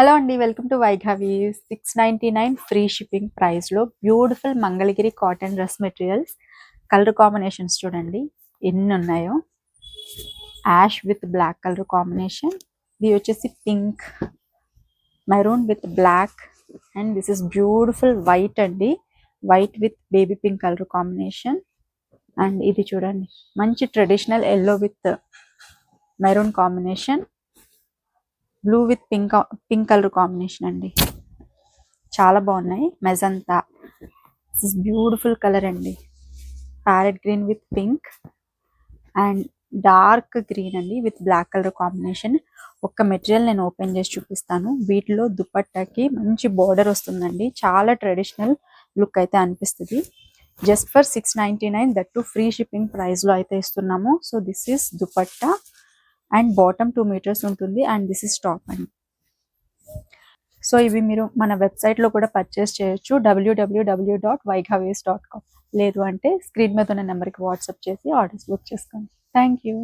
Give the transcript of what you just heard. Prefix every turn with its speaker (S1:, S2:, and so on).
S1: Hello అండి, welcome to వైఘవి. 699 free shipping ప్రైస్లో beautiful Mangalagiri cotton dress materials colour combinations చూడండి ఎన్ని ఉన్నాయో. Ash with black colour combination, ఇది వచ్చేసి pink, maroon with black, and this is beautiful white అండి, white with baby pink colour combination. And ఇది చూడండి మంచి traditional yellow with maroon combination, blue with pink colour combination అండి, చాలా బాగున్నాయి. Magenta, this is beautiful colour అండి, parrot green with pink and dark green అండి with black colour combination. ఒక్క material నేను ఓపెన్ చేసి చూపిస్తాను. వీటిలో దుపట్టాకి మంచి బోర్డర్ వస్తుందండి, చాలా ట్రెడిషనల్ లుక్ అయితే అనిపిస్తుంది. Just for 699, that to free shipping ప్రైస్లో అయితే ఇస్తున్నాము. So this is dupatta and bottom 2 meters ఉంటుంది అండ్ దిస్ ఇస్ టాప్ అండి. సో ఇవి మీరు మన వెబ్సైట్లో కూడా పర్చేస్ చేయొచ్చు, www.vaighavis.com. లేదు అంటే స్క్రీన్ మీద ఉన్న నెంబర్కి వాట్సాప్ చేసి ఆర్డర్స్ బుక్ చేసుకోండి. Thank you.